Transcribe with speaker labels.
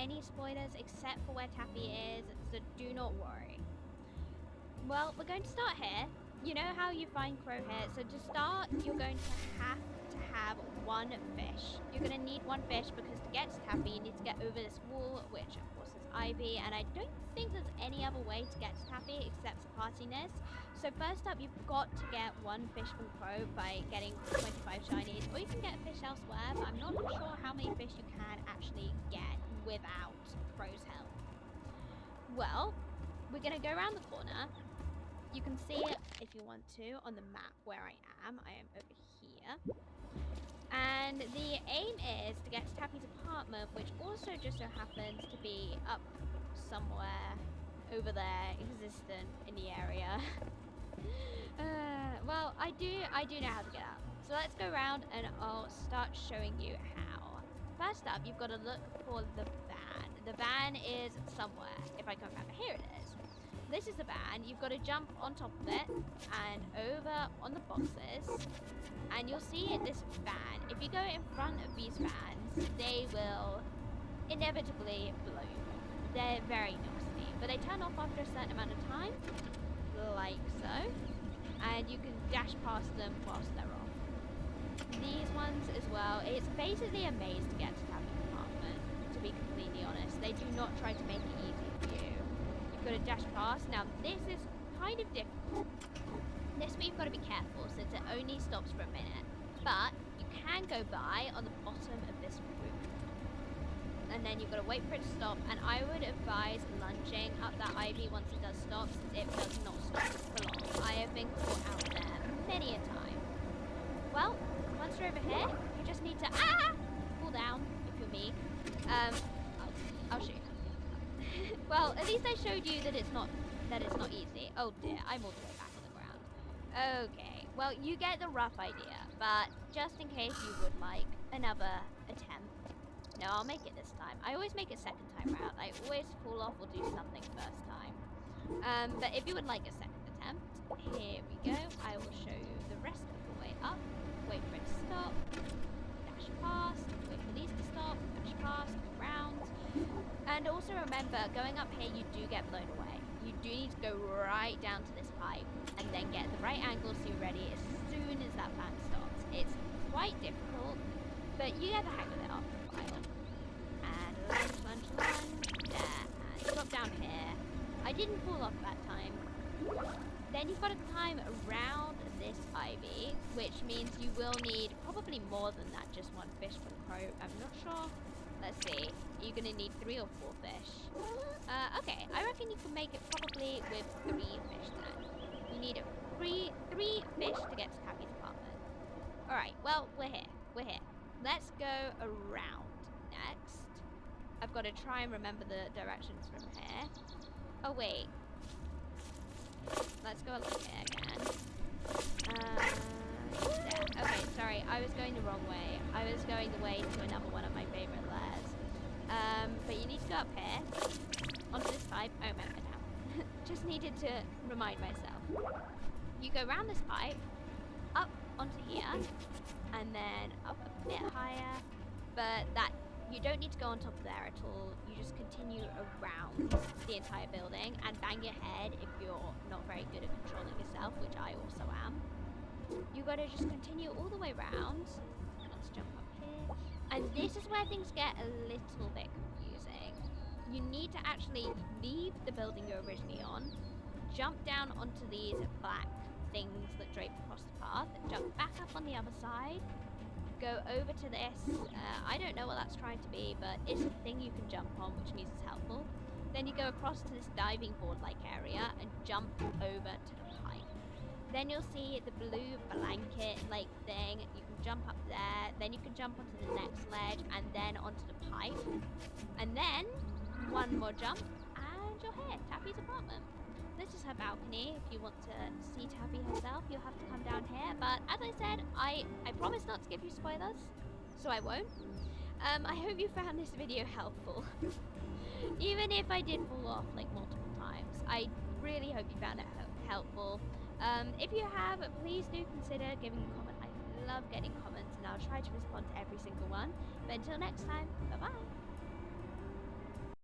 Speaker 1: any spoilers except for where Taffy is, so do not worry. Well, we're going to start here. You know how you find crow here? So to start, you're going to have one fish. You're going to need one fish because to get to Taffy, you need to get over this wall, which of course is ivy, and I don't think there's any other way to get to Taffy except partiness. So first up, you've got to get one fish from crow by getting 25 shinies, or you can get a fish elsewhere, but I'm not sure how many fish you can actually get without crow's help. Well, we're going to go around the corner. You can see it, if you want to, on the map where I am. I am over here. And the aim is to get to Taffy's apartment, which also just so happens to be up somewhere over there, existent in the area. Well, I do know how to get up. So let's go around and I'll start showing you how. First up, you've got to look for the van. The van is somewhere. If I can remember, here it is. This is the van. You've got to jump on top of it and over on the boxes, and you'll see this van. If you go in front of these vans, they will inevitably blow you off. They're very nasty, but they turn off after a certain amount of time, like so, and you can dash past them whilst they're off. These ones as well, it's basically a maze to get to Taffy's apartment, to be completely honest. They do not try to make it easy for you. You've got to dash past. Now, this is kind of difficult. This bit you've got to be careful since it only stops for a minute. But you can go by on the bottom of this roof. And then you've got to wait for it to stop. And I would advise lunging up that ivy once it does stop, since it does not stop for long. I have been caught out there many a time. Well, once you're over here, you just need to fall down if you're me. I'll show you. Well, at least I showed you that it's not easy. Oh dear, I'm all the way back on the ground. Okay, well, you get the rough idea, but just in case you would like another attempt. No, I'll make it this time. I always make it second time round. I always fall off or do something first time. But if you would like a second attempt, here we go. I will show you the rest of the way up. Wait for it to stop. Dash past. Wait for these to stop. Dash past. Around. And also remember, going up here, you do get blown away. You do need to go right down to this pipe and then get the right angle so you're ready as soon as that fan stops. It's quite difficult, but you get the hang of it after a while. And lunge. There. And drop down here. I didn't fall off that time. Then you've got to climb around this ivy, which means you will need probably more than that, just one fish from crow. I'm not sure. Let's see. You're going to need 3 or 4 fish. Okay, I reckon you can make it probably with 3 fish then. You need 3 fish to get to Taffy's apartment. Alright, well, we're here. Let's go around next. I've got to try and remember the directions from here. Oh, wait. Let's go along here again. There. Okay, sorry, I was going the wrong way. I was going the way to another one of my favourite lairs. But you need to go up here, onto this pipe. Oh, man, I down. Just needed to remind myself. You go around this pipe, up onto here, and then up a bit higher. But that, you don't need to go on top of there at all. You just continue around the entire building and bang your head if you're not very good at controlling yourself, which I also am. You gotta just continue all the way around. Let's jump up here. And this is where things get a little bit confusing. You need to actually leave the building you're originally on, jump down onto these black things that drape across the path, jump back up on the other side, go over to this. I don't know what that's trying to be, but it's a thing you can jump on, which means it's helpful. Then you go across to this diving board-like area and jump over to the pipe. Then you'll see the blue blanket-like thing. You can jump up there. Then you can jump onto the next ledge and then onto the pipe. And then one more jump and you're here, Taffy's apartment. This is her balcony. If you want to see Taffy herself, you'll have to come down here. But as I said, I promise not to give you spoilers, so I won't. I hope you found this video helpful. Even if I did fall off like multiple times, I really hope you found it helpful. If you have, please do consider giving a comment. I love getting comments and I'll try to respond to every single one. But until next time, bye bye.